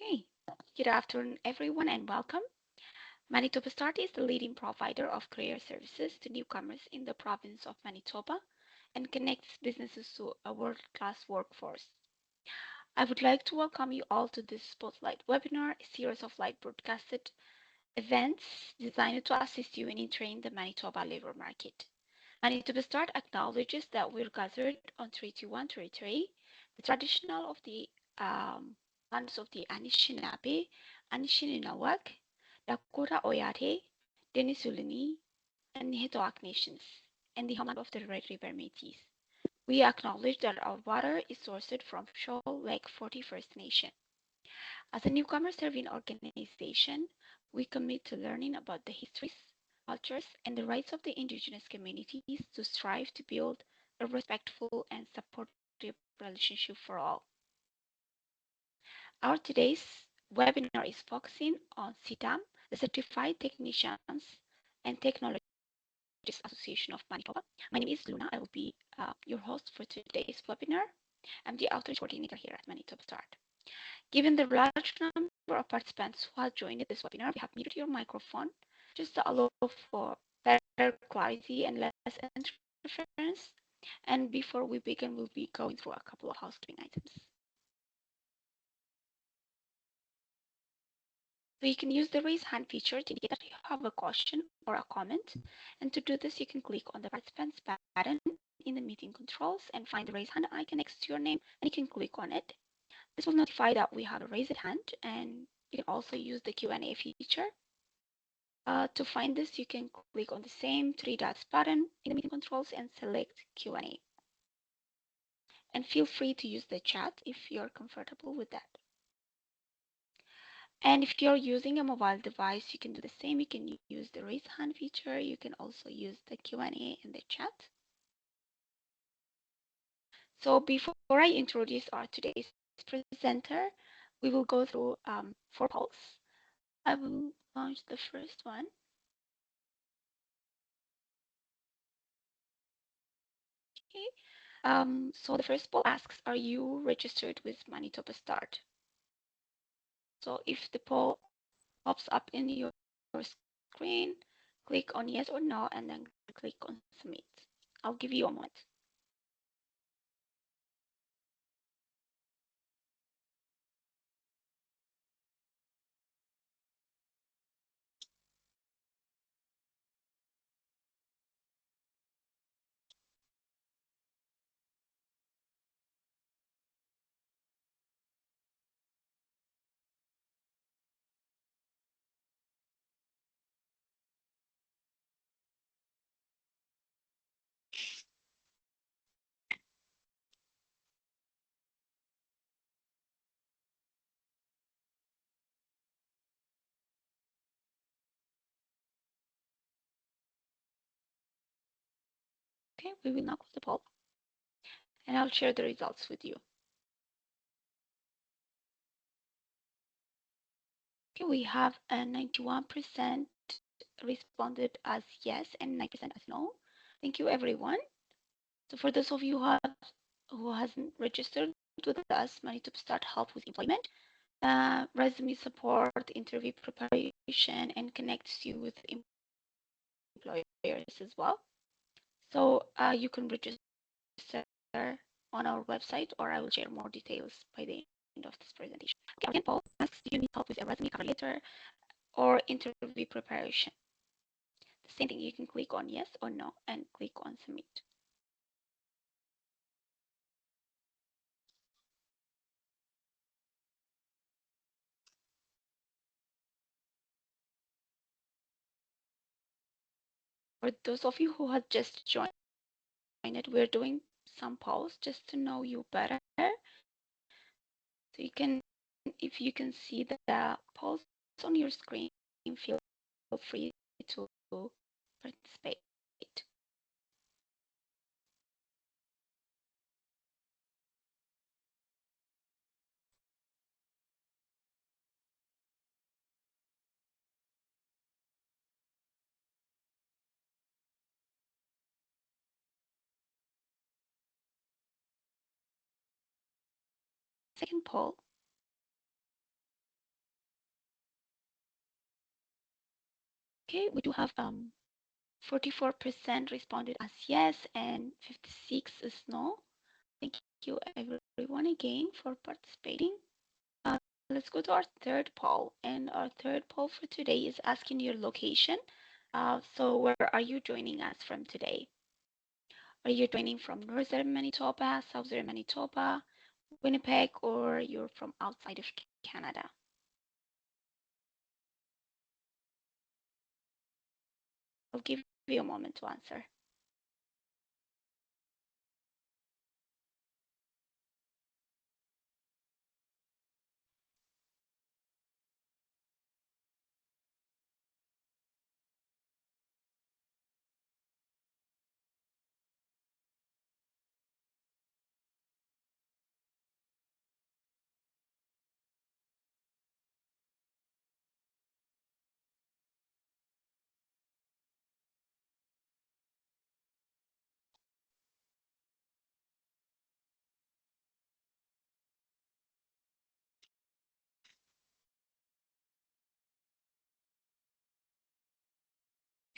Okay, good afternoon, everyone, and welcome. Manitoba Start is the leading provider of career services to newcomers in the province of Manitoba and connects businesses to a world class workforce. I would like to welcome you all to this Spotlight webinar, a series of live broadcasted events designed to assist you in entering the Manitoba labor market. Manitoba Start acknowledges that we're gathered on Treaty 1 territory, the traditional of the lands of the Anishinaabe, Anishinaabe, Dakota Oyate, Denisulini, and Nihilwak nations, and the homeland of the Red River Métis. We acknowledge that our water is sourced from Shoal Lake 40 First Nation. As a newcomer serving organization, we commit to learning about the histories, cultures, and the rights of the indigenous communities to strive to build a respectful and supportive relationship for all. Our today's webinar is focusing on CTAM, the Certified Technicians and Technologists Association of Manitoba. My name is Luna. I will be your host for today's webinar. I'm the outreach coordinator here at Manitoba Start. Given the large number of participants who have joined this webinar, we have muted your microphone just to allow for better clarity and less interference. And before we begin, we'll be going through a couple of housekeeping items. So you can use the raise hand feature to indicate that you have a question or a comment. And to do this, you can click on the participants button in the meeting controls and find the raise hand icon next to your name, and you can click on it. This will notify that we have a raised hand, and you can also use the Q&A feature. To find this, you can click on the same three dots button in the meeting controls and select Q&A. And feel free to use the chat if you're comfortable with that. And if you're using a mobile device, you can do the same. You can use the raise hand feature. You can also use the Q&A in the chat. So before I introduce our today's presenter, we will go through 4 polls. I will launch the first one. Okay. So the first poll asks, are you registered with Manitoba Start? So if the poll pops up in your screen, click on yes or no, and then click on submit. I'll give you a moment. Okay, we will now close the poll, and I'll share the results with you. Okay, we have a 91% responded as yes and 9% as no. Thank you, everyone. So for those of you who hasn't registered with us, Manitoba Start help with employment, resume support, interview preparation, and connects you with employers as well. So you can register on our website, or I will share more details by the end of this presentation. Okay, our second poll asks, do you need help with a resume, cover letter, or interview preparation? The same thing, you can click on yes or no and click on submit. For those of you who have just joined it, we're doing some polls just to know you better. So you can, if you can see the polls on your screen, feel free to participate. Second poll Okay, we do have 44% responded as yes and 56 is no. Thank you everyone again for participating. Let's go to our third poll, and our third poll for today is asking your location. So where are you joining us from today? Are you joining from northern Manitoba, southern Manitoba, Winnipeg, or you're from outside of Canada? I'll give you a moment to answer.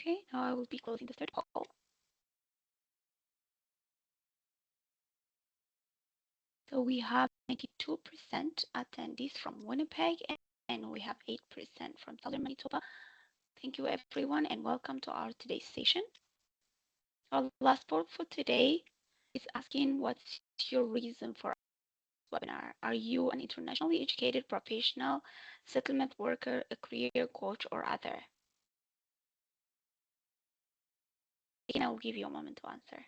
Okay, now I will be closing the third poll. So we have 92% attendees from Winnipeg and we have 8% from southern Manitoba. Thank you everyone and welcome to our today's session. Our last poll for today is asking what's your reason for webinar? Are you an internationally educated professional, settlement worker, a career coach, or other? Again, I will give you a moment to answer.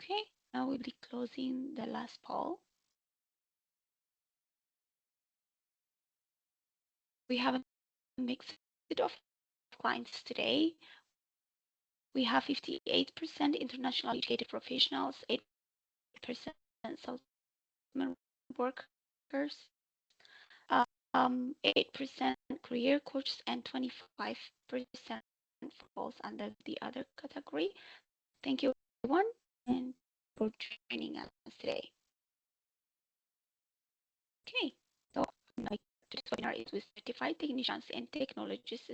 Okay, now we'll be closing the last poll. We have a mix of clients today. We have 58% internationally educated professionals, 8% settlement workers, 8% career coaches, and 25% falls under the other category. Thank you, everyone, and for joining us today. Okay, so today's webinar is with Certified Technicians and Technologists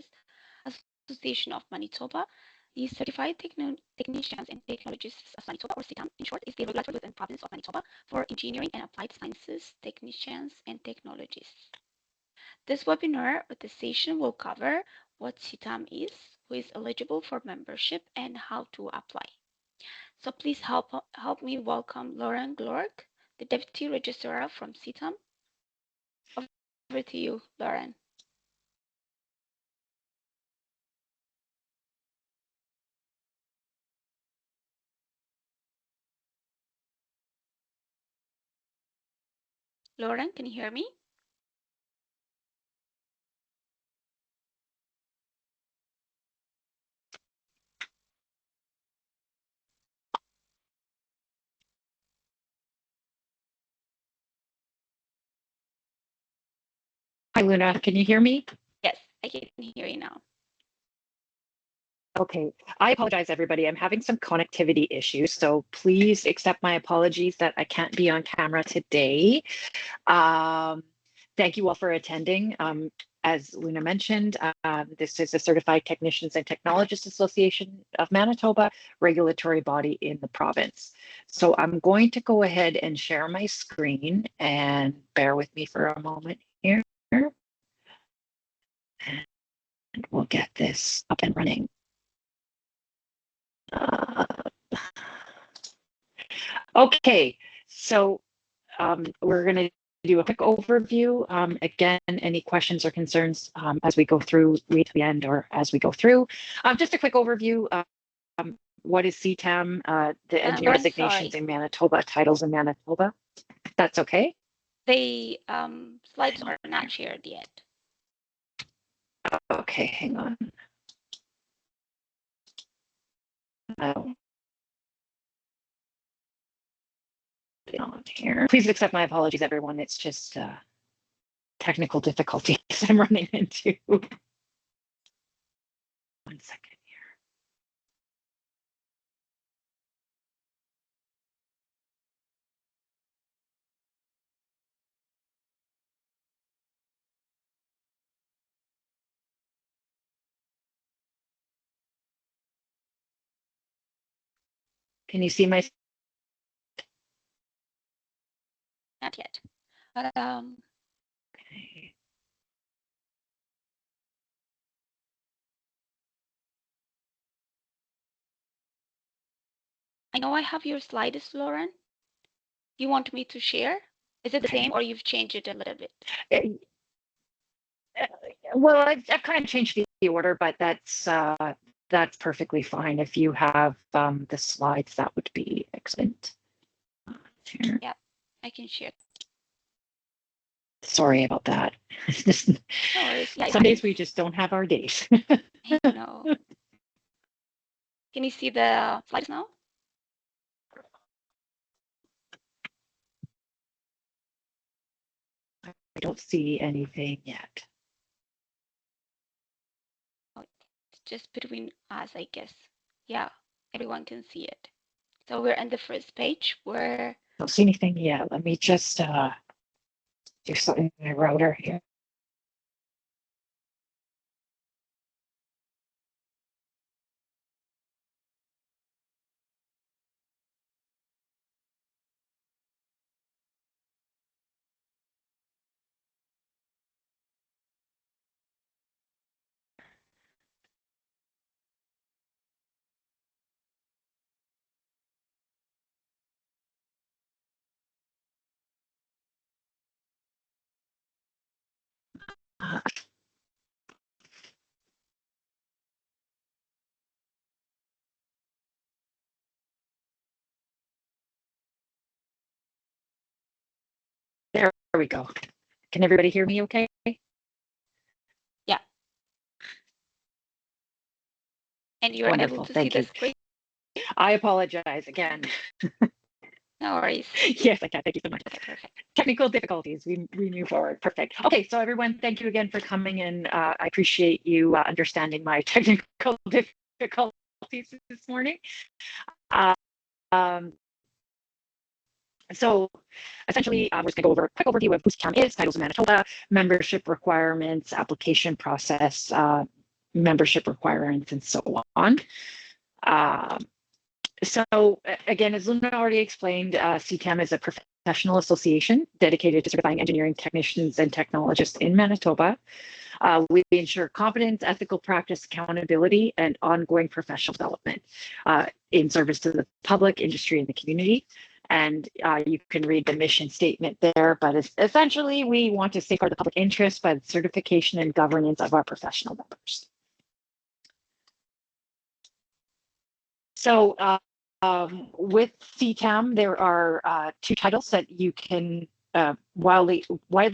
Association of Manitoba. The Certified Technicians and Technologists of Manitoba, or CTAM in short, is the regulatory within Province of Manitoba for engineering and applied sciences technicians and technologists. This webinar or this session will cover what CTAM is, who is eligible for membership, and how to apply. So please help me welcome Lauren Glork, the Deputy Registrar from CTAM. Over to you, Lauren. Lauren, can you hear me? Hi, Luna. Can you hear me? Yes, I can hear you now. Okay. I apologize, everybody. I'm having some connectivity issues, so please accept my apologies that I can't be on camera today. Thank you all for attending. As Luna mentioned, this is the Certified Technicians and Technologists Association of Manitoba, regulatory body in the province. So I'm going to go ahead and share my screen, and bear with me for a moment here. And we'll get this up and running. Okay, so we're going to do a quick overview. Again, any questions or concerns as we go through, read to the end or as we go through. Just a quick overview. what is CTAM? The engineer I'm designations sorry. in Manitoba, titles in Manitoba. That's okay. The slides Hang on are not here. shared yet. Okay, hang on. Oh, on here. Please accept my apologies, everyone. It's just technical difficulties I'm running into. 1 second here. Can you see my? Not yet. Okay. I know I have your slides, Lauren. You want me to share? Is it the same or you've changed it a little bit? Well, I've kind of changed the order, but that's perfectly fine. If you have the slides, that would be excellent. Here. Yeah, I can share. Sorry about that. No worries. Yeah, Some days we just don't have our days. I know. Can you see the slides now? I don't see anything yet. Oh, it's just between us, I guess. Yeah, everyone can see it. So we're on the first page where Don't see anything yet. Let me just do something in my router here. Uh, there we go. Can everybody hear me okay? yeah, and you're able Wonderful. to see Thank the you. screen. I apologize again. No worries. Yes, I can. Thank you so much. Okay, perfect. Technical difficulties. We move forward. Perfect. Okay, so everyone, thank you again for coming in. I appreciate you understanding my technical difficulties this morning. Uh, um, so essentially, we're just going to go over a quick overview of who CTAM is, titles in Manitoba, membership requirements, application process, membership requirements, and so on. So again, as Luna already explained, CTAM is a professional association dedicated to certifying engineering technicians and technologists in Manitoba. We ensure competence, ethical practice, accountability, and ongoing professional development in service to the public, industry, and the community. And you can read the mission statement there, but essentially we want to safeguard the public interest by the certification and governance of our professional members. So with CTAM, there are 2 titles that you can widely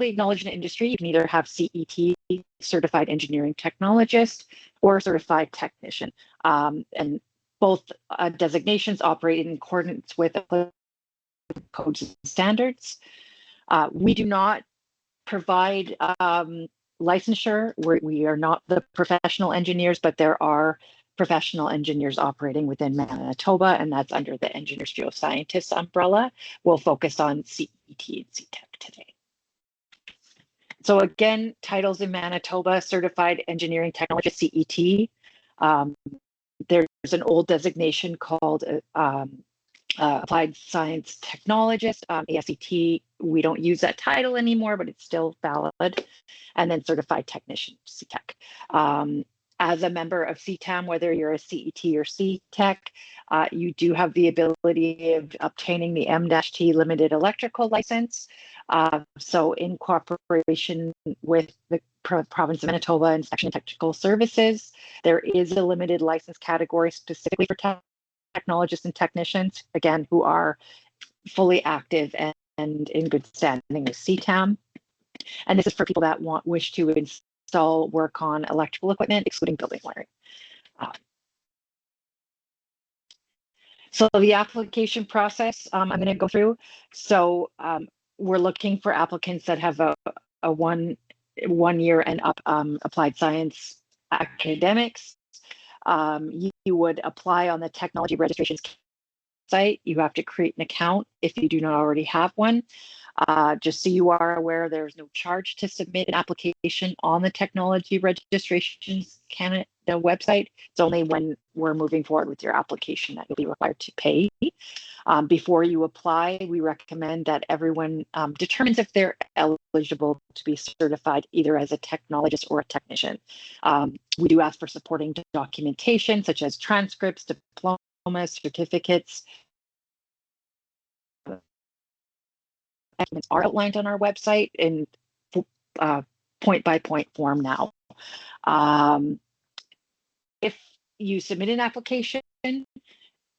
acknowledged in the industry. You can either have CET, Certified Engineering Technologist, or Certified Technician. And both designations operate in accordance with codes and standards. We do not provide licensure. We are not the professional engineers, but there are professional engineers operating within Manitoba, and that's under the Engineers Geoscientists umbrella. We'll focus on CET and CTEC today. So again, titles in Manitoba, Certified Engineering Technologist, CET. There's an old designation called Applied Science Technologist, ASCT. We don't use that title anymore, but it's still valid. And then Certified Technician, CTEC. As a member of CTAM, whether you're a CET or CTEC, you do have the ability of obtaining the M-T limited electrical license. So in cooperation with the Province of Manitoba and Section of Technical Services, there is a limited license category specifically for technologists and technicians, again, who are fully active and in good standing with CTAM. And this is for people that wish to install, work on electrical equipment, excluding building wiring. So the application process, I'm going to go through. So we're looking for applicants that have a one year and up applied science academics. You would apply on the technology registrations site. You have to create an account if you do not already have one. Just so you are aware, there's no charge to submit an application on the Technology Registrations Canada website. It's only when we're moving forward with your application that you'll be required to pay. Before you apply, we recommend that everyone determines if they're eligible to be certified either as a technologist or a technician. We do ask for supporting documentation such as transcripts, diplomas, certificates. Documents are outlined on our website in point by point form now. If you submit an application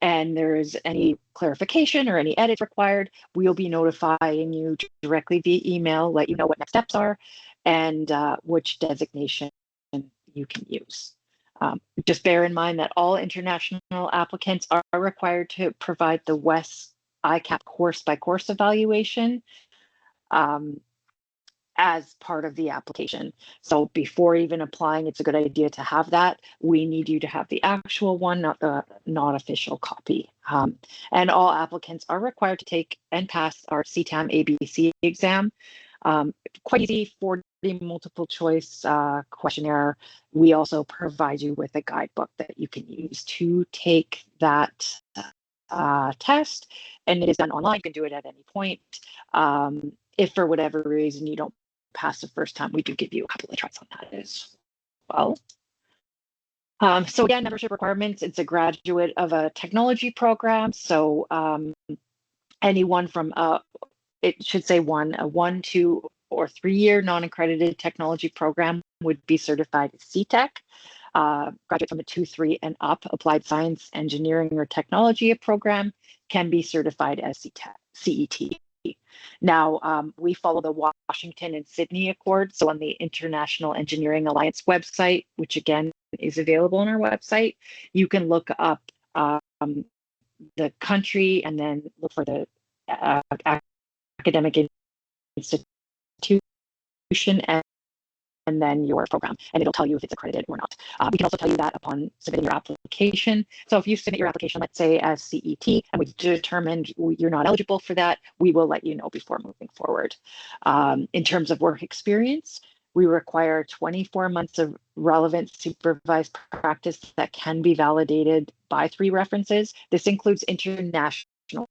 and there is any clarification or any edits required, we'll be notifying you directly via email, let you know what next steps are and which designation you can use. Just bear in mind that all international applicants are required to provide the WES ICAP course by course evaluation as part of the application. So before even applying, it's a good idea to have that. We need you to have the actual one, not the non-official copy. And all applicants are required to take and pass our CTAM ABC exam. Quite easy, 40 multiple choice questionnaire. We also provide you with a guidebook that you can use to take that test, and it is done online. You can do it at any point. If for whatever reason you don't pass the first time, we do give you a couple of tries on that as well. So again, membership requirements, it's a graduate of a technology program. So anyone from, it should say a 1, 2, or 3 year non-accredited technology program would be certified as CTEC. Graduate from a 2, 3 and up applied science, engineering, or technology program can be certified as CET. Now, we follow the Washington and Sydney Accord. So on the International Engineering Alliance website, which again is available on our website, you can look up the country and then look for the academic institution and then your program, and it'll tell you if it's accredited or not. We can also tell you that upon submitting your application. So if you submit your application, let's say as CET, and we determined you're not eligible for that, we will let you know before moving forward. In terms of work experience, we require 24 months of relevant supervised practice that can be validated by 3 references. This includes international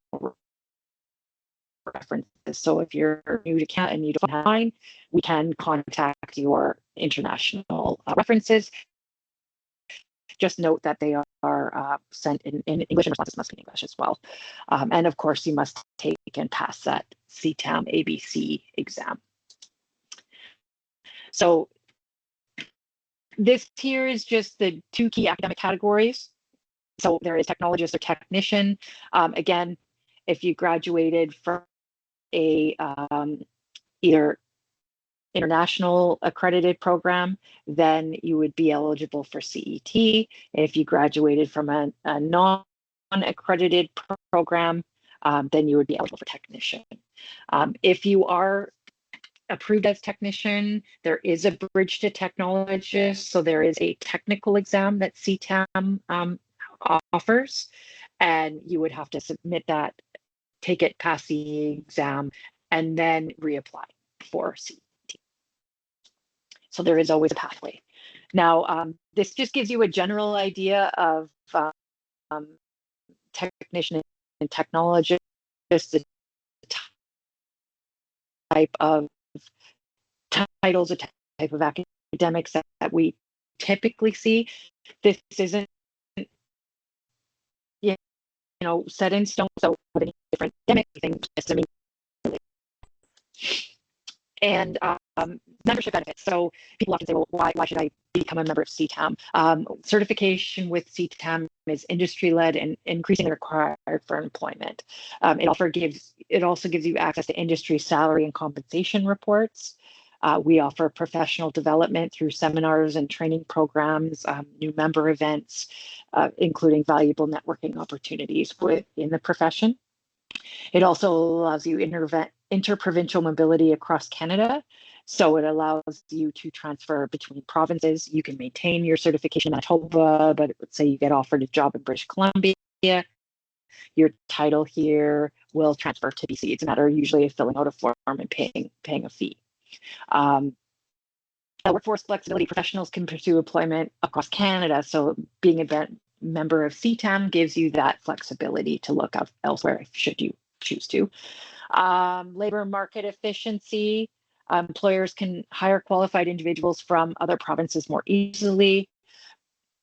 references. So if you're new to Canada and you don't have mine, we can contact your international references. Just note that they are sent in English and responses must be in English as well. And of course, you must take and pass that CTAM ABC exam. So this here is just the 2 key academic categories. So there is technologist or technician. Again, if you graduated from a either international accredited program, then you would be eligible for CET. If you graduated from a non-accredited program, then you would be eligible for technician. If you are approved as technician, there is a bridge to technologist. So there is a technical exam that CTAM offers, and you would have to submit that, take it, pass the exam, and then reapply for CET. So there is always a pathway. Now, this just gives you a general idea of technician and technologist, the type of titles, a type of academics that we typically see. This isn't, set in stone. So many different academic things. And membership benefits. So people often say, well, why should I become a member of CTAM. Certification with CTAM is industry-led and increasingly required for employment. It also gives you access to industry salary and compensation reports. We offer professional development through seminars and training programs, new member events, including valuable networking opportunities within the profession. It also allows you interprovincial mobility across Canada. So it allows you to transfer between provinces. You can maintain your certification in Manitoba, but let's say you get offered a job in British Columbia, your title here will transfer to BC. It's a matter usually of filling out a form and paying a fee. Workforce flexibility, professionals can pursue employment across Canada. So being a member of CTAM gives you that flexibility to look out elsewhere should you choose to. Labor market efficiency. Employers can hire qualified individuals from other provinces more easily.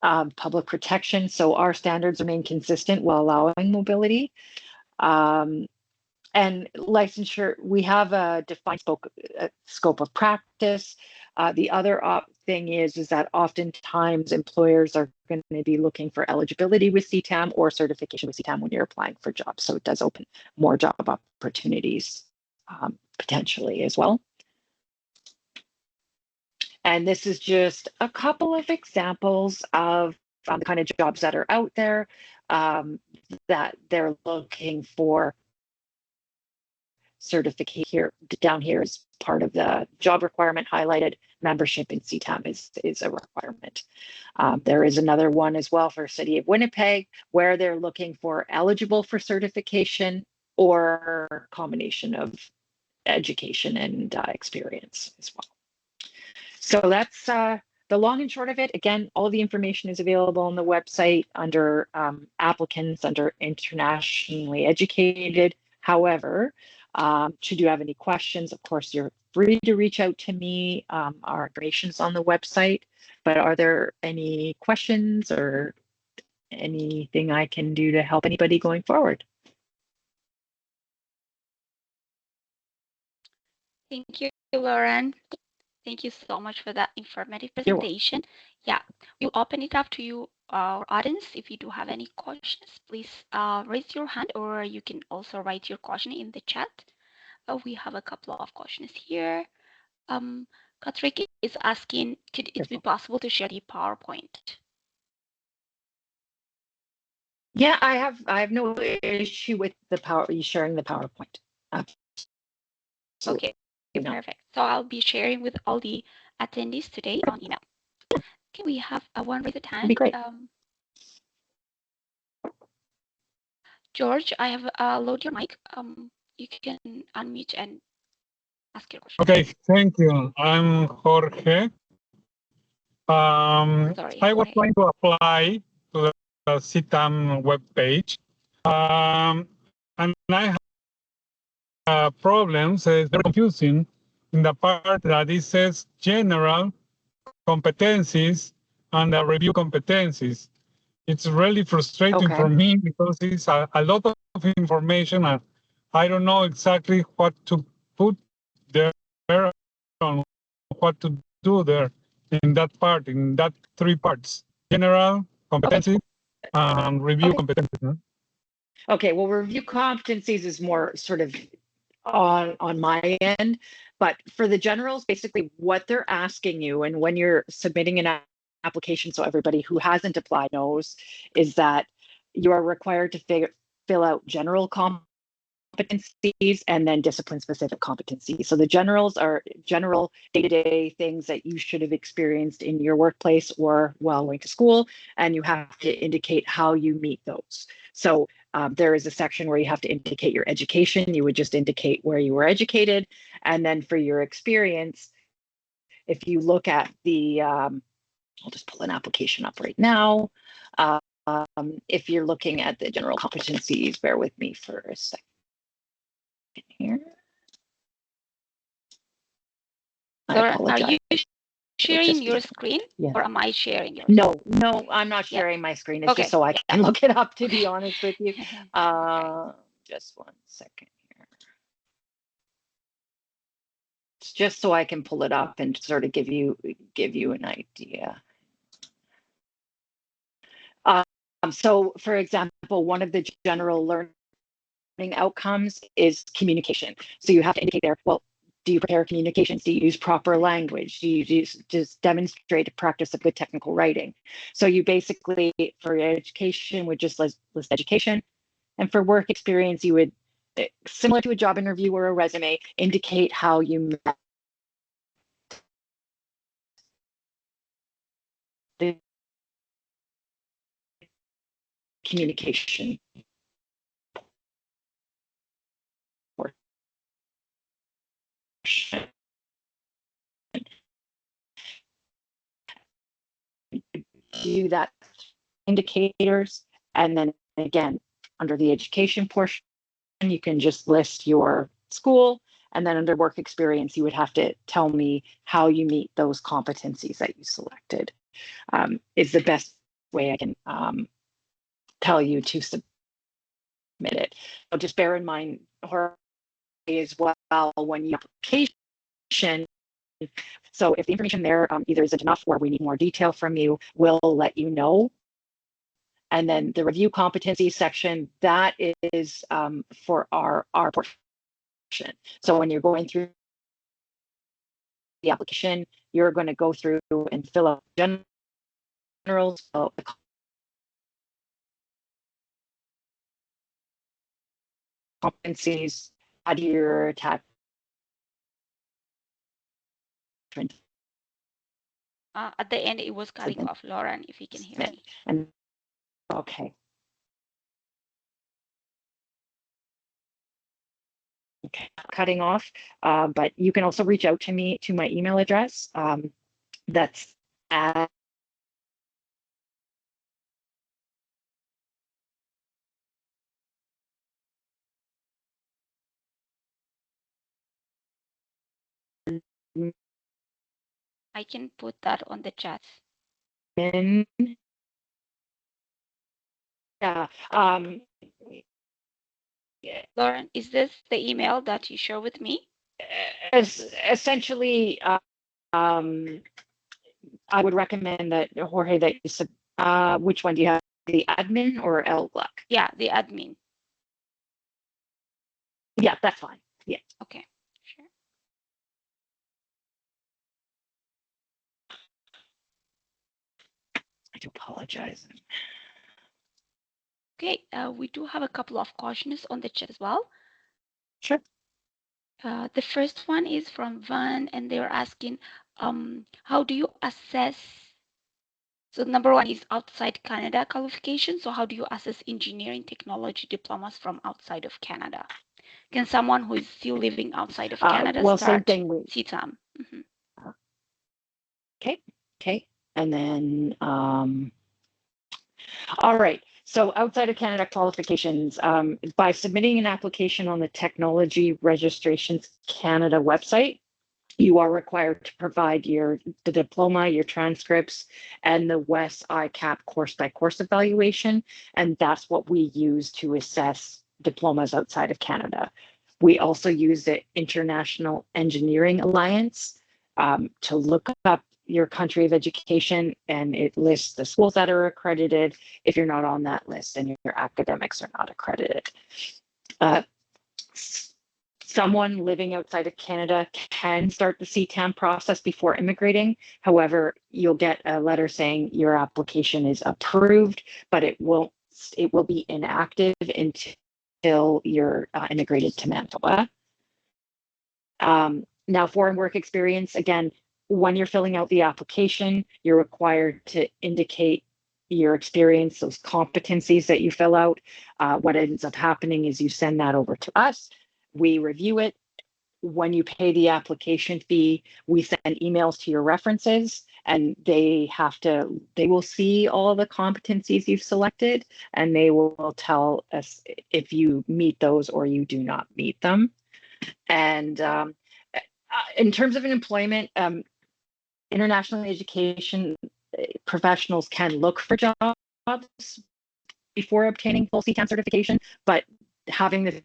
Public protection. So our standards remain consistent while allowing mobility. And licensure, we have a defined scope of practice. The other thing is that oftentimes employers are going to be looking for eligibility with CTAM or certification with CTAM when you're applying for jobs. So it does open more job opportunities potentially as well. And this is just a couple of examples of the kind of jobs that are out there that they're looking for. Certificate here down here is part of the job requirement highlighted. Membership in CTAM is a requirement. There is another one as well for City of Winnipeg where they're looking for eligible for certification or a combination of education and experience as well. So that's the long and short of it. Again, all the information is available on the website under applicants, under internationally educated. However, should you have any questions, of course, you're free to reach out to me. Our information is on the website. But are there any questions or anything I can do to help anybody going forward? Thank you, Lauren. Thank you so much for that informative presentation. Yeah, we'll open it up to you, our audience. If you do have any questions, please raise your hand, or you can also write your question in the chat. We have a couple of questions here. Katrika is asking, could it be possible to share the PowerPoint? Yeah, I have no issue with sharing the PowerPoint. Okay, perfect. So I'll be sharing with all the attendees today on email. Okay, we have one raised hand. That'd be great. George, I have load your mic. You can unmute and ask your question. Okay, thank you. I'm Jorge. Sorry, I was Jorge. trying to apply to the CTAM webpage, and I have problems. It's very confusing in the part that it says general competencies and the review competencies. It's really frustrating for me because it's a lot of information and I don't know exactly what to put there on what to do there in that part, in that three parts: general competencies and review competencies. No? Okay, well, review competencies is more sort of on my end, but for the generals, basically what they're asking you, and when you're submitting an application, so everybody who hasn't applied knows, is that you are required to fill out general competencies and then discipline-specific competencies. So the generals are general day-to-day things that you should have experienced in your workplace or while going to school, and you have to indicate how you meet those. So there is a section where you have to indicate your education. You would just indicate where you were educated. And then for your experience, if you look at the, I'll just pull an application up right now. If you're looking at the general competencies, bear with me for a second here. I apologize. Are you sharing your screen or am I sharing yours? No, I'm not sharing my screen. It's just so I can look it up, to be honest with you. Just one second here. just so I can pull it up and sort of give you an idea. So, for example, one of the general learning outcomes is communication. So you have to indicate there, well, do you prepare communications? Do you use proper language? Do you just demonstrate a practice of good technical writing? So you basically, for education, would just list education. And for work experience, you would, similar to a job interview or a resume, indicate how you met the communication portion. Do that indicators, and then again, under the education portion, you can just list your school, and then under work experience, you would have to tell me how you meet those competencies that you selected. Is the best way I can tell you to submit it. So just bear in mind, Jorge, as well, when you application. So if the information there either isn't enough or we need more detail from you, we'll let you know. And then the review competency section, that is for our portion. So when you're going through the application, you're going to go through and fill out general competencies, add your attachment. At the end, it was cutting off, Lauren, if you can hear me. And okay. Okay, cutting off, but you can also reach out to me to my email address. That's at I can put that on the chat. min. Yeah. Lauren, is this the email that you share with me? Essentially, I would recommend that, Jorge, that you which one do you have, the admin or LGLUC? Yeah, the admin. Yeah, that's fine. Yeah. Okay, sure. I do apologize. Okay, we do have a couple of questions on the chat as well. Sure. The first one is from Van, and they're asking, how do you assess? So number one is outside Canada qualification. So how do you assess engineering technology diplomas from outside of Canada? Can someone who is still living outside of Canada well, start same thing. CTAM? Mm-hmm. Okay. Okay. And then, all right. So outside of Canada qualifications, by submitting an application on the Technology Registrations Canada website, you are required to provide the diploma, your transcripts, and the WES ICAP course by course evaluation. And that's what we use to assess diplomas outside of Canada. We also use the International Engineering Alliance to look up your country of education, and it lists the schools that are accredited. If you're not on that list, then your academics are not accredited. Someone living outside of Canada can start the CTAM process before immigrating. However, you'll get a letter saying your application is approved, but it will be inactive until you're immigrated to Manitoba. Now, foreign work experience, again, when you're filling out the application, you're required to indicate your experience, those competencies that you fill out. What ends up happening is you send that over to us. We review it. When you pay the application fee, we send emails to your references, and they will see all the competencies you've selected, and they will tell us if you meet those or you do not meet them. And in terms of an employment, international education professionals can look for jobs before obtaining full CTAM certification, but having the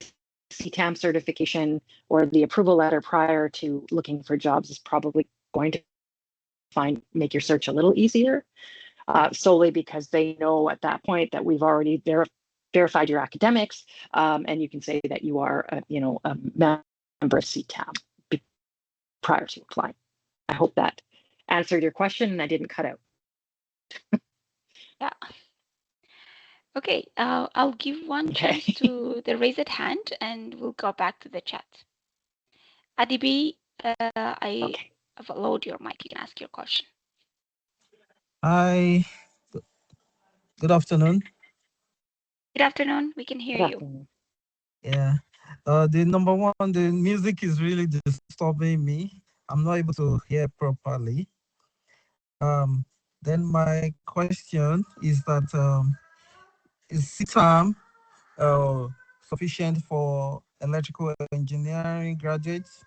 CTAM certification or the approval letter prior to looking for jobs is probably going to make your search a little easier, solely because they know at that point that we've already verified your academics, and you can say that you are a member of CTAM prior to applying. I hope that answered your question and I didn't cut out. Yeah. Okay, I'll give one chance to the raised hand and we'll go back to the chat. Adibi, I have allowed your mic. You can ask your question. Hi, good afternoon. Good afternoon, we can hear you. Yeah, the number one, the music is really disturbing me. I'm not able to hear properly. Then my question is that is CTAM sufficient for electrical engineering graduates?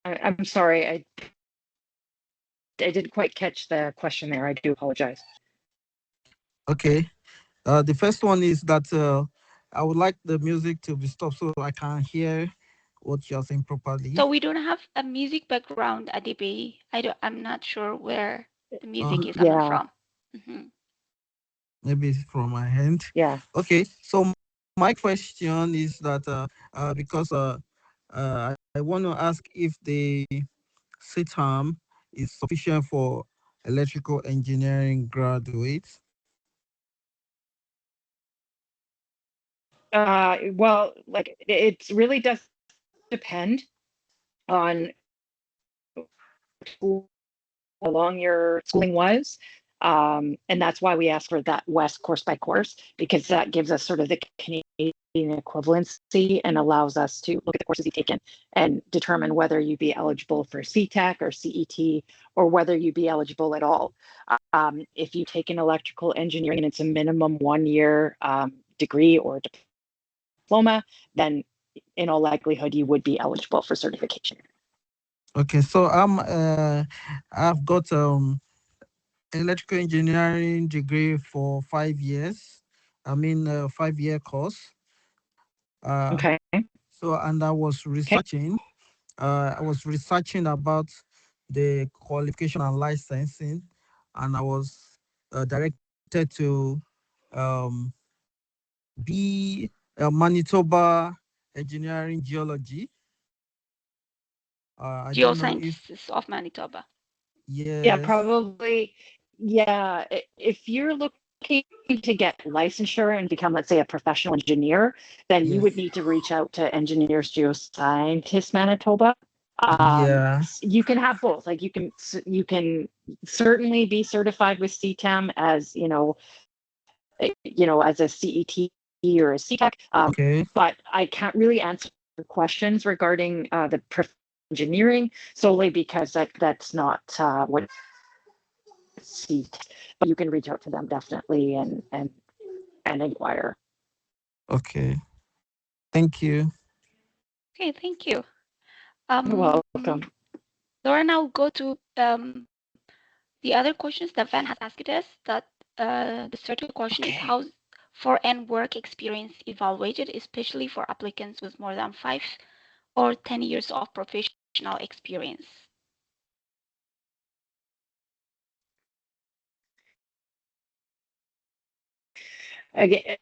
I'm sorry, I didn't quite catch the question there. I do apologize. Okay. The first one is that I would like the music to be stopped so I can hear what you're saying properly. So we don't have a music background, Adibi. I'm not sure where the music is coming from. Maybe it's from my hand. Yeah. Okay. So my question is that because I want to ask if the CTAM is sufficient for electrical engineering graduates. Well, like it really does depend on how long your schooling was. And that's why we ask for that West course by course, because that gives us sort of the Canadian equivalency and allows us to look at the courses you've taken and determine whether you'd be eligible for CTEC or CET, or whether you'd be eligible at all. If you take an electrical engineering and it's a minimum 1 year degree or diploma, then in all likelihood you would be eligible for certification. Okay, so I've got electrical engineering degree for 5 years. I mean, 5-year course. Okay. So, and I was researching. I was researching about the qualification and licensing, and I was directed to be a Manitoba Engineering Geology. I don't know if Geosciences of Manitoba. yes. Yeah, probably. Yeah, if you're looking to get licensure and become, let's say, a professional engineer, then you would need to reach out to Engineers Geoscientists Manitoba. You can have both. Like you can certainly be certified with CTAM as as a CET or a CTEC. Okay. But I can't really answer questions regarding the engineering solely because that's not what CTEC. But you can reach out to them definitely and inquire. Okay. Thank you. Okay, thank you. You're welcome. Laura, now go to the other questions that Van has asked us. That the third question is how foreign work experience evaluated, especially for applicants with more than 5 or 10 years of professional experience. Again,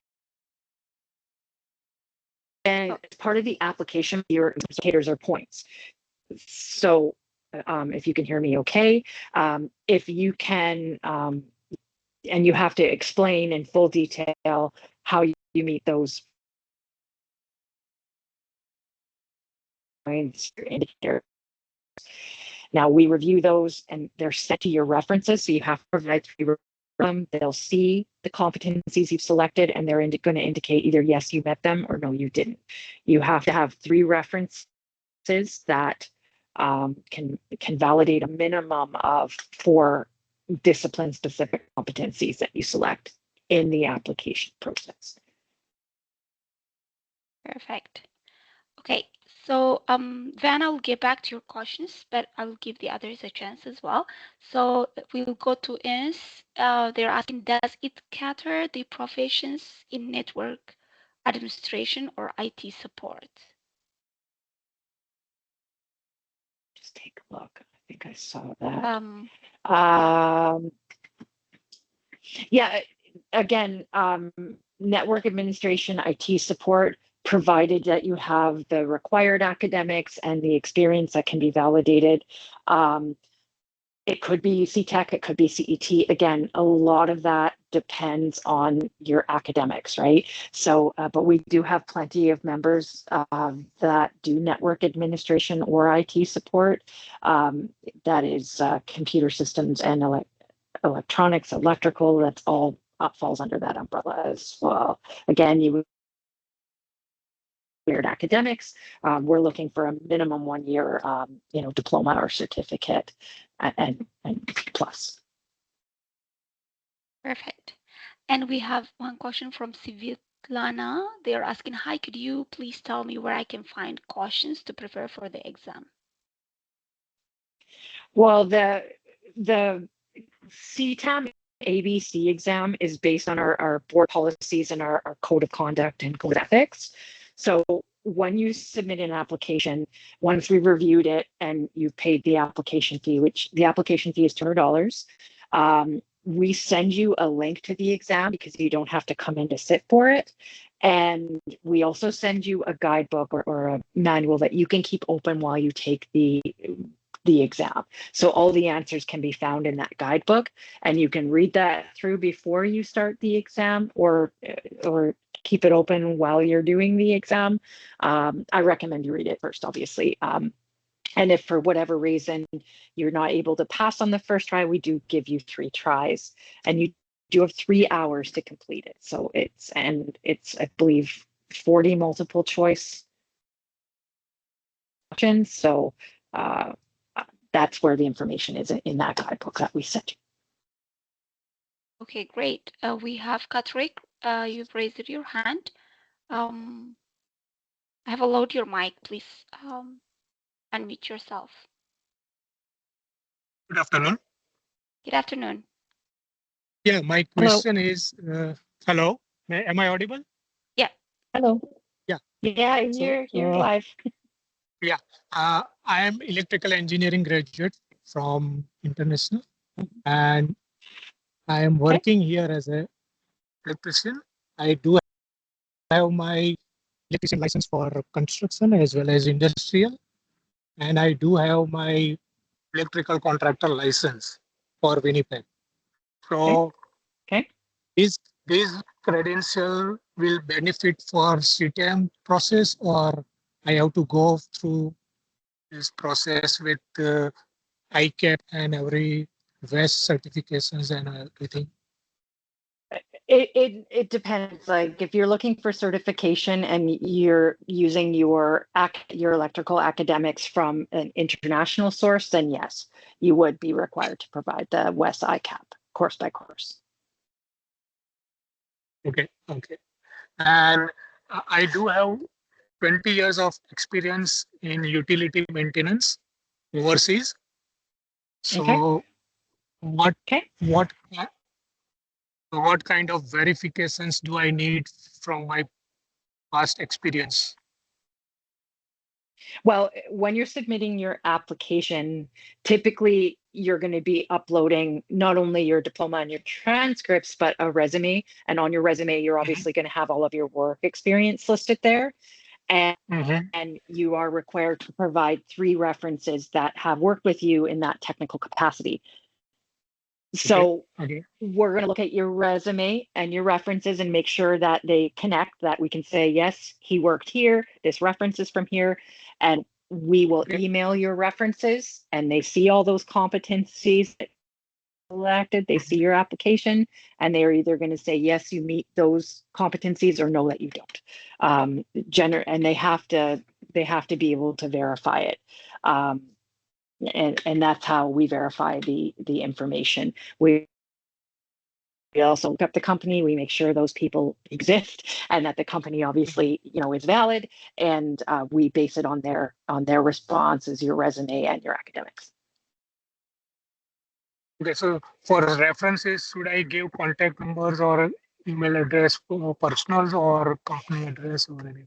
and as part of the application, your indicators are points. So if you can hear me okay, if you can, and you have to explain in full detail how you meet those points, your indicators. Now we review those and they're set to your references. So you have to provide 3 them. They'll see the competencies you've selected and they're going to indicate either yes, you met them or no, you didn't. You have to have 3 references that can validate a minimum of 4 discipline-specific competencies that you select in the application process. Perfect. Okay, So, Van, I'll get back to your questions, but I'll give the others a chance as well. So we'll go to Ines. They're asking, does it cater the professions in network administration or IT support? Just take a look. I think I saw that. Yeah, again, network administration, IT support, provided that you have the required academics and the experience that can be validated. It could be CTEC, it could be CET. Again, a lot of that depends on your academics, right? So, but we do have plenty of members that do network administration or IT support. That is computer systems and electronics, electrical, that's all falls under that umbrella as well. Again, you weird academics. We're looking for a minimum 1 year, diploma or certificate and plus. Perfect. And we have one question from Civitlana. They're asking, hi, could you please tell me where I can find questions to prepare for the exam? Well, the CTAM ABC exam is based on our board policies and our code of conduct and code of ethics. So when you submit an application, once we've reviewed it and you've paid the application fee, which the application fee is $200, we send you a link to the exam because you don't have to come in to sit for it. And we also send you a guidebook or a manual that you can keep open while you take the exam. So all the answers can be found in that guidebook, and you can read that through before you start the exam or keep it open while you're doing the exam. I recommend you read it first, obviously. And if for whatever reason you're not able to pass on the first try, we do give you 3 tries, and you do have 3 hours to complete it. So it's I believe 40 multiple choice options. So that's where the information is in that guidebook that we sent you. Okay, great. We have Katrik. You've raised your hand. I have allowed your mic. Please unmute yourself. Good afternoon. Good afternoon. Yeah, my question is, hello, am I audible? Yeah. Hello. Yeah. Yeah, you're live. Yeah, I am electrical engineering graduate from International, and I am working here as a electrician. I do have my electrician license for construction as well as industrial, and I do have my electrical contractor license for Winnipeg. So, is this credential will benefit for CTAM process, or I have to go through this process with ICAP and every VEST certifications and everything? It depends. Like if you're looking for certification and you're using your electrical academics from an international source, then yes, you would be required to provide the WES ICAP course by course. Okay. And I do have 20 years of experience in utility maintenance overseas. So what kind of verifications do I need from my past experience? Well, when you're submitting your application, typically you're going to be uploading not only your diploma and your transcripts, but a resume. And on your resume, you're obviously going to have all of your work experience listed there. And, and you are required to provide 3 references that have worked with you in that technical capacity. So we're going to look at your resume and your references and make sure that they connect, that we can say, yes, he worked here, this reference is from here, and we will email your references and they see all those competencies selected, they see your application, and they're either going to say, yes, you meet those competencies, or no, that you don't. And they have to be able to verify it. And that's how we verify the information. We also look up the company. We make sure those people exist and that the company obviously, is valid. And we base it on their responses, your resume and your academics. Okay, so for references, should I give contact numbers or email address for personals or company address or anything?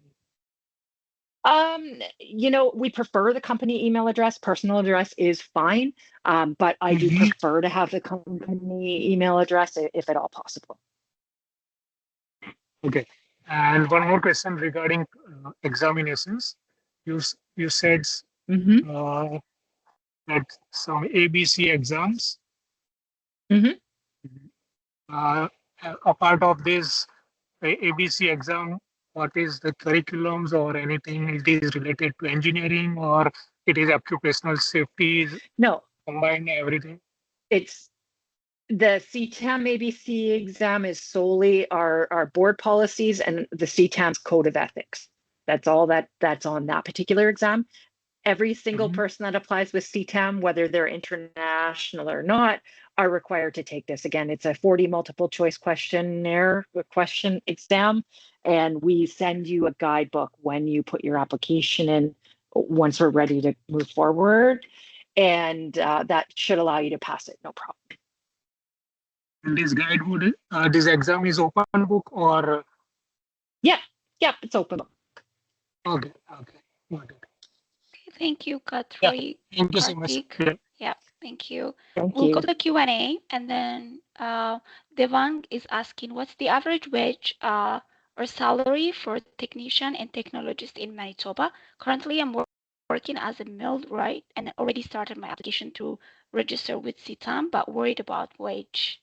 We prefer the company email address. Personal address is fine, but I do prefer to have the company email address if at all possible. Okay, and one more question regarding examinations. You said uh, that some ABC exams. Mhm. Uh, a part of this ABC exam, what is the curriculums or anything? It is related to engineering or it is occupational safety, No, combine everything? it's the CTAM ABC exam is solely our board policies and the CTAM's code of ethics. That's all that's on that particular exam. Every single person that applies with CTAM, whether they're international or not, are required to take this. Again, it's a 40 multiple choice questionnaire question exam, and we send you a guidebook when you put your application in once we're ready to move forward. And that should allow you to pass it, no problem. And this guide would, this exam is open book or? Yeah, it's open. Okay, got it. Thank you, Yeah, Karthik. thank you so much. Yeah, thank you. Thank We'll you. go to the Q&A, and then Devang is asking, what's the average wage or salary for technician and technologist in Manitoba? Currently, I'm working as a millwright and already started my application to register with CTAM, but worried about wage.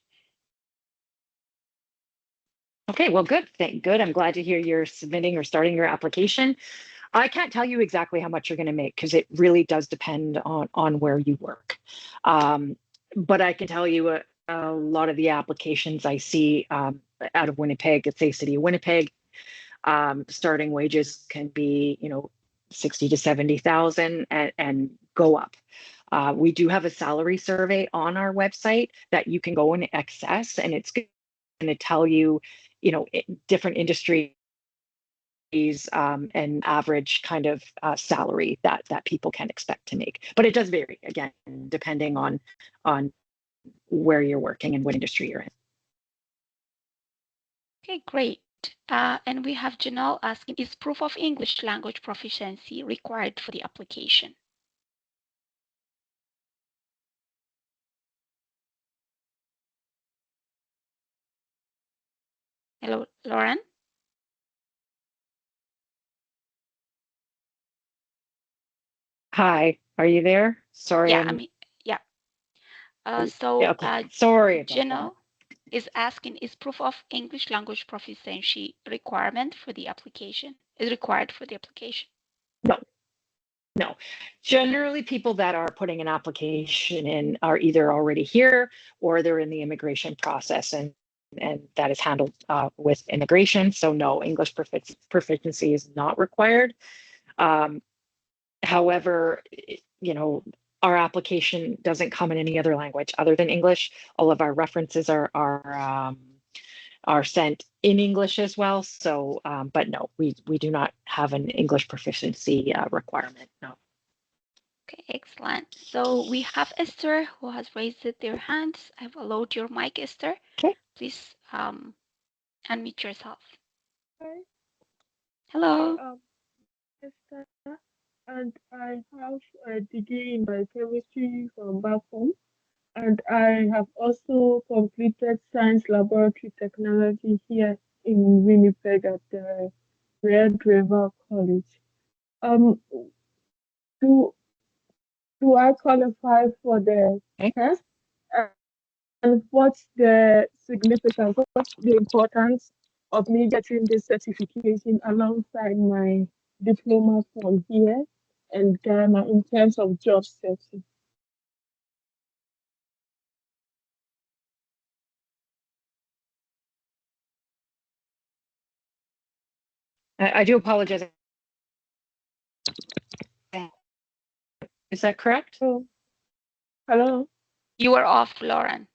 Okay, well, good. Good. I'm glad to hear you're submitting or starting your application. I can't tell you exactly how much you're going to make because it really does depend on where you work. But I can tell you a lot of the applications I see out of Winnipeg, let's say City of Winnipeg, starting wages can be 60 to 70,000 and go up. We do have a salary survey on our website that you can go and access, and it's going to tell you, different industries and average kind of salary that people can expect to make. But it does vary, again, depending on where you're working and what industry you're in. Okay, great. And we have Janelle asking, is proof of English language proficiency required for the application? Hello, Lauren? Hi, are you there? Sorry, Yeah, yeah. So okay. Sorry about Janelle is asking, is proof of English language proficiency requirement for the application? Is required for the application? No. Generally, people that are putting an application in are either already here or they're in the immigration process, and that is handled with immigration. So no, English proficiency is not required. However, our application doesn't come in any other language other than English. All of our references are sent in English as well. So, but no, we do not have an English proficiency requirement. No. Okay, excellent. So we have Esther who has raised their hands. I've allowed your mic, Esther. Okay. Please unmute yourself. Hi. Hello. Esther, and I have a degree in biochemistry from back home, and I have also completed science laboratory technology here in Winnipeg at the Red River College. Um, do do I qualify for the Okay. test? And what's the significance? What's the importance of me getting this certification alongside my diploma from here and Ghana in terms of job searching? I do apologize. Is that correct? Oh, hello. You are off, Lauren.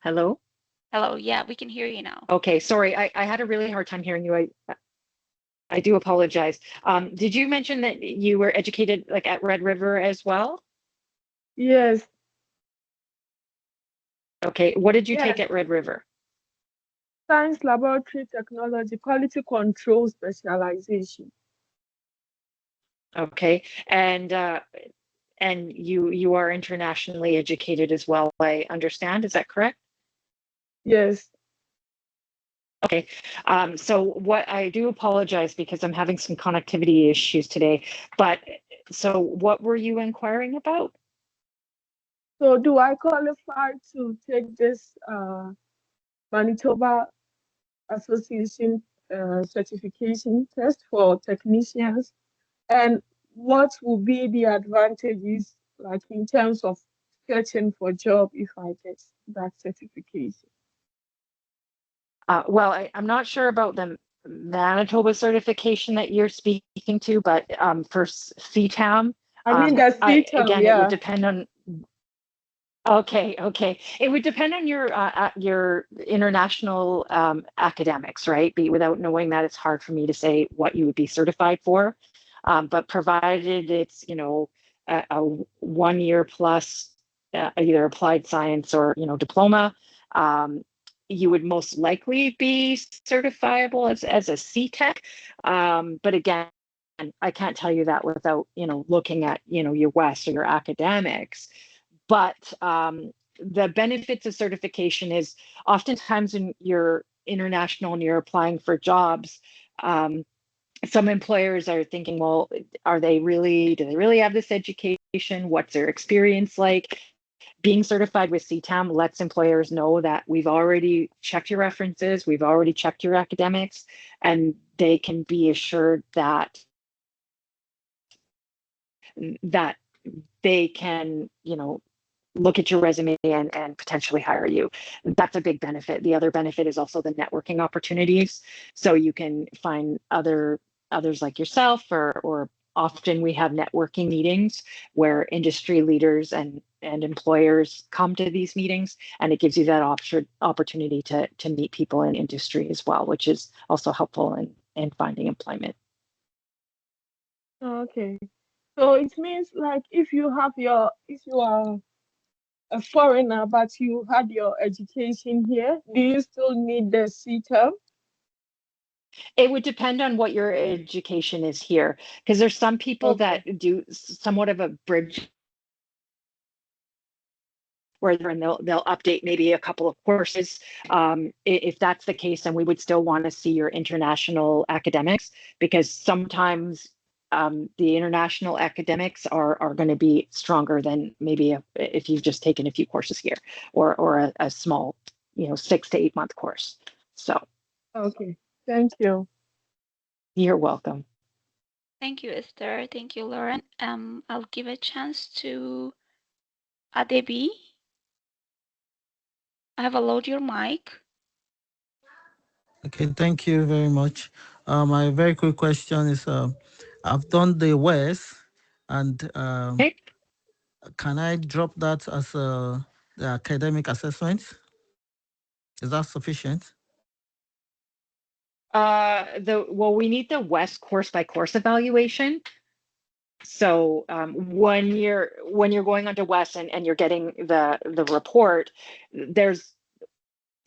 Hello? Hello. Yeah, we can hear you now. Okay, sorry, I had a really hard time hearing you. I do apologize. Did you mention that you were educated like at Red River as well? Yes, Okay, what did you take yes. at Red River? Science laboratory technology, quality control specialization. Okay, and you are internationally educated as well, I understand. Is that correct? Yes. Okay, so what I do apologize because I'm having some connectivity issues today, but so what were you inquiring about? So do I qualify to take this Manitoba Association certification test for technicians? And what will be the advantages, like in terms of searching for job if I get that certification? Well, I'm not sure about the Manitoba certification that you're speaking to, but for CTAM, I mean the CTAM, again, it would yeah. depend on. Okay, okay. It would depend on your international academics, right? Without knowing that, it's hard for me to say what you would be certified for. But provided it's, a 1 year plus either applied science or, diploma, um, you would most likely be certifiable as a CTEC. But again, I can't tell you that without, looking at, your West or your academics. But the benefits of certification is oftentimes when you're international and you're applying for jobs, some employers are thinking, well, do they really have this education? What's their experience like? Being certified with CTAM lets employers know that we've already checked your references, we've already checked your academics, and they can be assured that they can, look at your resume and potentially hire you. That's a big benefit. The other benefit is also the networking opportunities. So you can find others like yourself, or often we have networking meetings where industry leaders and employers come to these meetings, and it gives you that opportunity to meet people in industry as well, which is also helpful in finding employment. Okay. So it means like if you are a foreigner but you had your education here, do you still need the CTAM? It would depend on what your education is here, because there's some people Okay. that do somewhat of a bridge where they'll update maybe a couple of courses. If that's the case, then we would still want to see your international academics, because sometimes the international academics are going to be stronger than maybe if you've just taken a few courses here, or a small, 6 to 8 month course. So Okay. Thank you. you're welcome. Thank you, Esther. Thank you, Lauren. I'll give a chance to Adebi. I have allowed your mic. Okay, thank you very much. My very quick question is, I've done the West, and Okay. can I drop that as the academic assessment? Is that sufficient? We need the West course by course evaluation. So when you're going onto West and you're getting the report, there's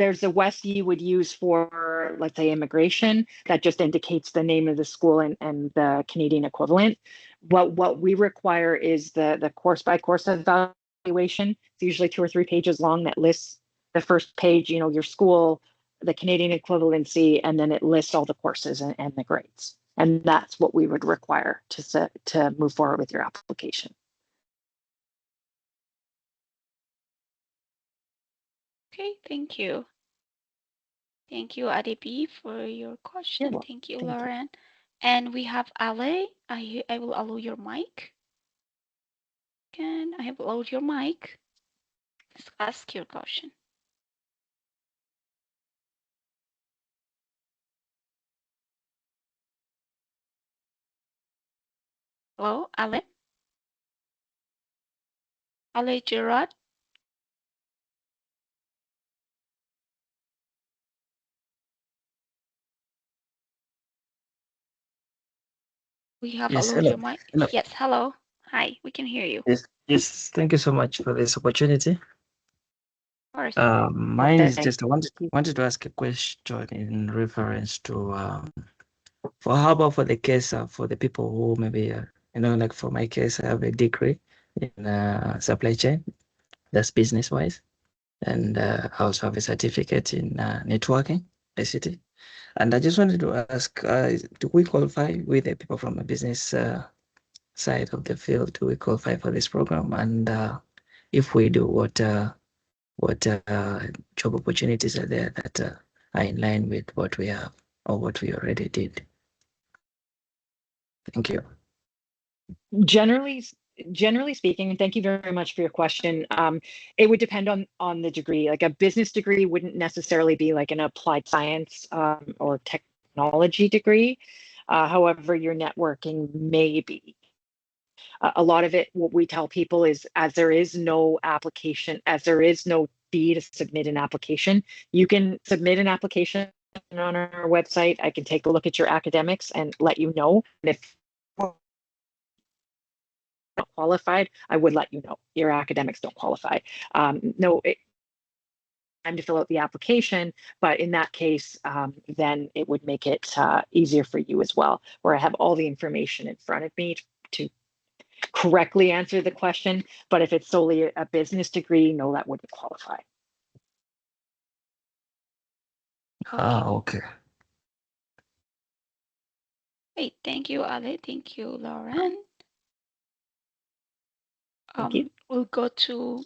a West you would use for, let's say, immigration, that just indicates the name of the school and the Canadian equivalent. What we require is the course by course evaluation. It's usually 2 or 3 pages long, that lists the first page, your school, the Canadian equivalency, and then it lists all the courses and the grades. And that's what we would require to move forward with your application. Okay, thank you. Thank you, Adebi, for your You're question. welcome. Thank you, Thank you. Lauren. And we have Ale. I will allow your mic. I have allowed your mic. Just ask your question. Hello, Ale? Ale Gerard? We have Yes, allowed hello. your mic. Hello. Yes, hello. Hi, we can hear you. Of Yes, thank you so much for this opportunity. course. Mine is Thank just I wanted to ask a question in reference to for how about for the case for the people who maybe like for my case I have a degree in supply chain, that's business wise, and I also have a certificate in networking, ICT. And I just wanted to ask, do we qualify with the people from a business side of the field? Do we qualify for this program? And if we do, what job opportunities are there that are in line with what we have or what we already did? Thank you. generally generally speaking, and thank you very much for your question, it would depend on the degree. Like a business degree wouldn't necessarily be like an applied science or technology degree. However, your networking may be. A lot of it, what we tell people is, as there is no application, as there is no fee to submit an application, you can submit an application on our website. I can take a look at your academics and let you know. And if not qualified, I would let you know your academics don't qualify. No, time to fill out the application, but in that case, then it would make it easier for you as well, where I have all the information in front of me to correctly answer the question. But if it's solely a business degree, no, that wouldn't qualify. Okay. Hey, thank you, Ale. Thank you, Lauren. Thank you. We'll go to,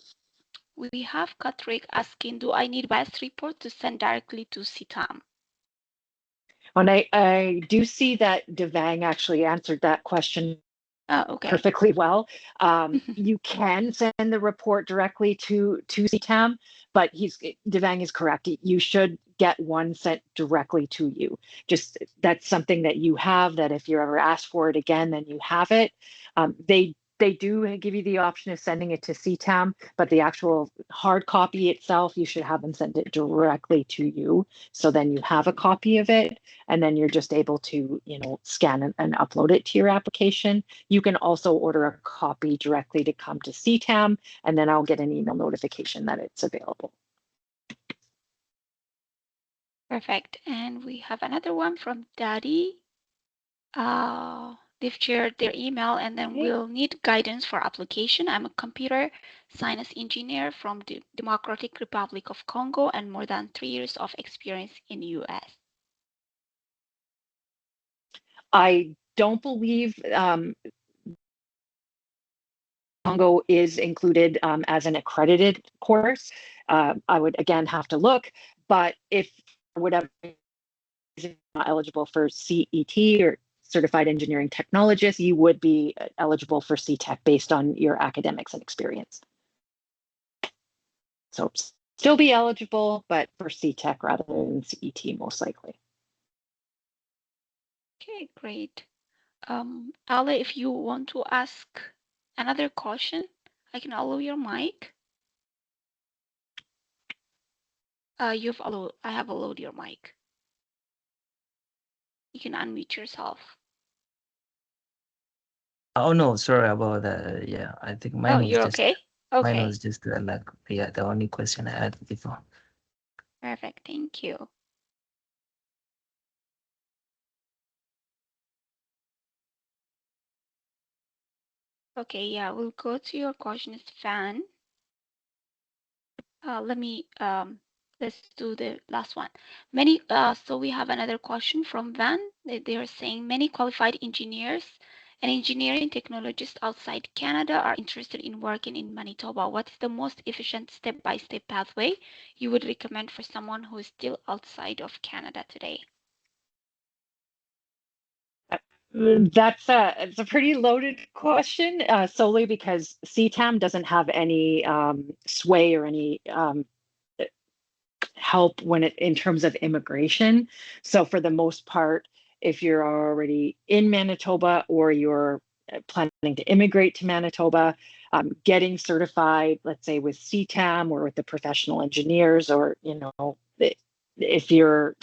we have Katrick asking, do I need bias report to send directly to CTAM? And I do see that Devang actually answered that question Okay. perfectly well. You can send the report directly to CTAM, but Devang is correct. You should get one sent directly to you. Just that's something that you have, that if you're ever asked for it again, then you have it. They do give you the option of sending it to CTAM, but the actual hard copy itself, you should have them send it directly to you. So then you have a copy of it, and then you're just able to, scan and upload it to your application. You can also order a copy directly to come to CTAM, and then I'll get an email notification that it's available. Perfect. And we have another one from Daddy. They've shared their email, and then we'll need guidance for application. I'm a computer science engineer from the Democratic Republic of Congo and more than 3 years of experience in US. I don't believe Congo is included as an accredited course. I would again have to look, but if whatever is not eligible for CET or Certified Engineering Technologist, you would be eligible for CTEC based on your academics and experience. So still be eligible, but for CTEC rather than CET most likely. Okay, great. Ale, if you want to ask another question, I can allow your mic. I have allowed your mic. You can unmute yourself. Oh no, sorry about that. Yeah, I think Oh, you're okay? mine Okay, was just the only question I had before. perfect. Thank you. Okay, yeah, we'll go to your question, Fan. Let's do the last one. So we have another question from Van. They are saying many qualified engineers and engineering technologists outside Canada are interested in working in Manitoba. What is the most efficient step-by-step pathway you would recommend for someone who is still outside of Canada today? It's a pretty loaded question, solely because CTAM doesn't have any sway or any help in terms of immigration. So for the most part, if you're already in Manitoba or you're planning to immigrate to Manitoba, getting certified, let's say with CTAM or with the professional engineers, or if you're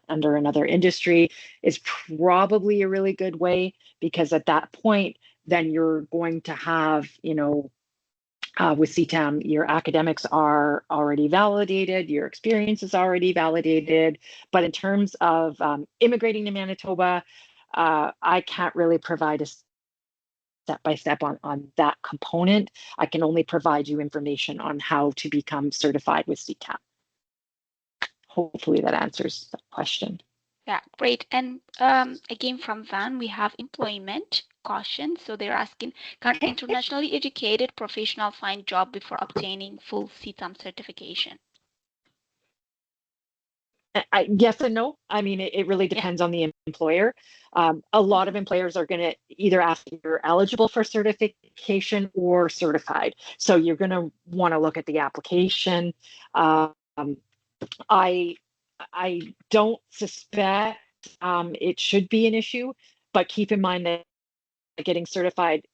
under another industry, is probably a really good way, because at that point, then you're going to have, with CTAM, your academics are already validated, your experience is already validated. But in terms of immigrating to Manitoba, I can't really provide a step by step on that component. I can only provide you information on how to become certified with CTAM. Hopefully that answers the question. Yeah, great. And again, from Van, we have employment caution. So they're asking, can internationally educated professional find job before obtaining full CTAM certification? Yes and no. I mean, it really depends on the employer. A lot of employers are going to either ask if you're eligible for certification or certified. So you're going to want to look at the application. Um, I don't suspect it should be an issue, but keep in mind that getting certified,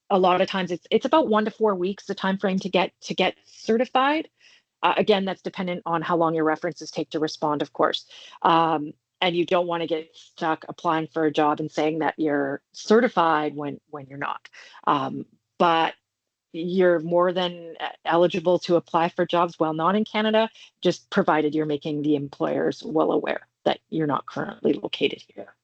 a lot of times it's about 1 to 4 weeks the time frame to get certified. Again, that's dependent on how long your references take to respond, of course. And you don't want to get stuck applying for a job and saying that you're certified when you're not. But you're more than eligible to apply for jobs while not in Canada, just provided you're making the employers well aware that you're not currently located here.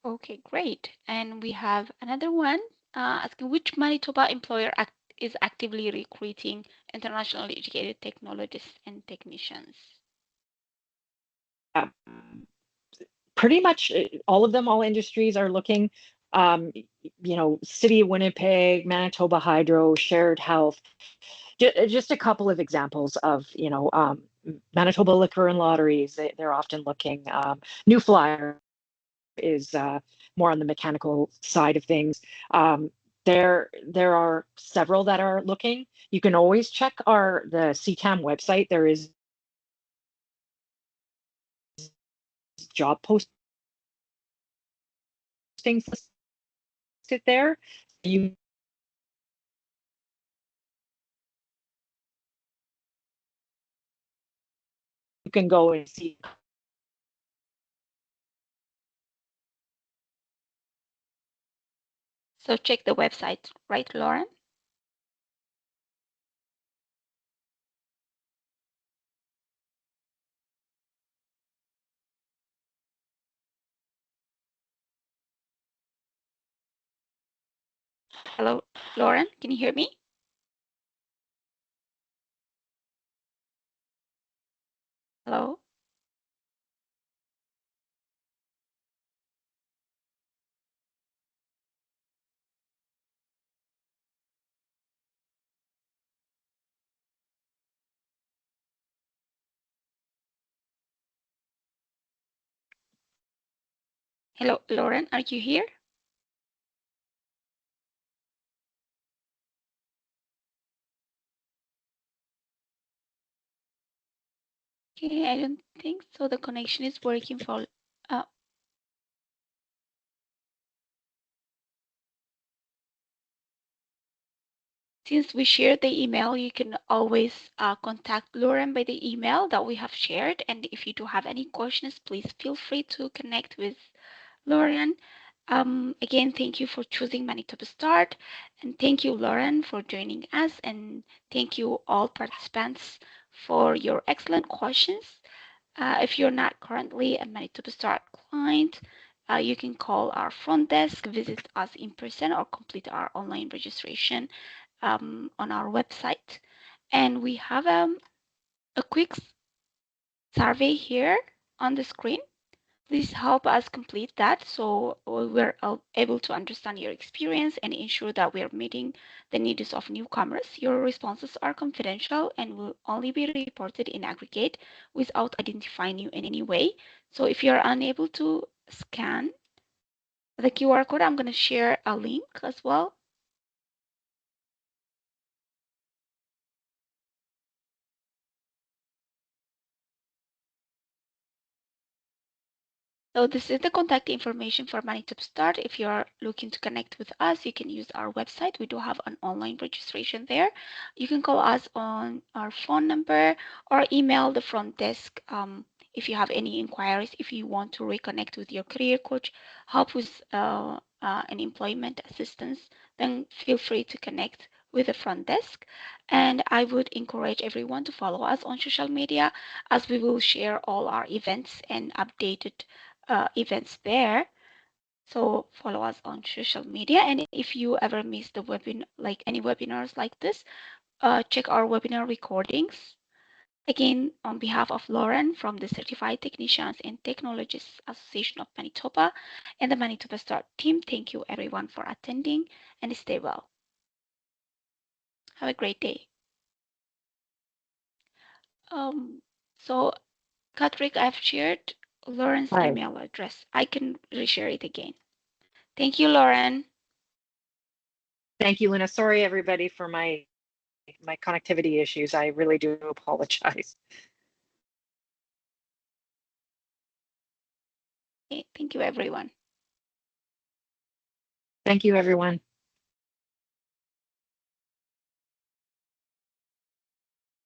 Okay, great. And we have another one asking, which Manitoba employer is actively recruiting internationally educated technologists and technicians? Pretty much all of them, all industries are looking. City of Winnipeg, Manitoba Hydro, Shared Health. Just a couple of examples of, Manitoba Liquor and Lotteries. They're often looking. New Flyer is more on the mechanical side of things. There are several that are looking. You can always check the CTAM website. There is job postings listed there. You can go and see. So check the website, right, Lauren? Hello, Lauren, can you hear me? Hello? Hello, Lauren, are you here? Okay, I don't think so. The connection is working for. Uh, since we shared the email, you can always contact Lauren by the email that we have shared. And if you do have any questions, please feel free to connect with Lauren. Again, thank you for choosing Manitoba Start, and thank you, Lauren, for joining us, and thank you all participants for your excellent questions. If you're not currently a Manitoba Start client, you can call our front desk, visit us in person, or complete our online registration on our website. And we have a quick survey here on the screen. Please help us complete that so we're able to understand your experience and ensure that we are meeting the needs of newcomers. Your responses are confidential and will only be reported in aggregate without identifying you in any way. So if you're unable to scan the QR code, I'm going to share a link as well. So this is the contact information for Manitoba Start. If you're looking to connect with us, you can use our website. We do have an online registration there. You can call us on our phone number or email the front desk if you have any inquiries. If you want to reconnect with your career coach, help with an employment assistance, then feel free to connect with the front desk. And I would encourage everyone to follow us on social media as we will share all our events and updated events there. So follow us on social media. And if you ever miss the webinar, like any webinars like this, check our webinar recordings. Again, on behalf of Lauren from the Certified Technicians and Technologists Association of Manitoba and the Manitoba Start team, thank you everyone for attending and stay well. Have a great day. So, Patrick, I've shared Lauren's Hi. email address. I can reshare it again. Thank you, Lauren. Thank you, Luna. Sorry, everybody, for my connectivity issues. I really do apologize. Okay, thank you, everyone. Thank you, everyone.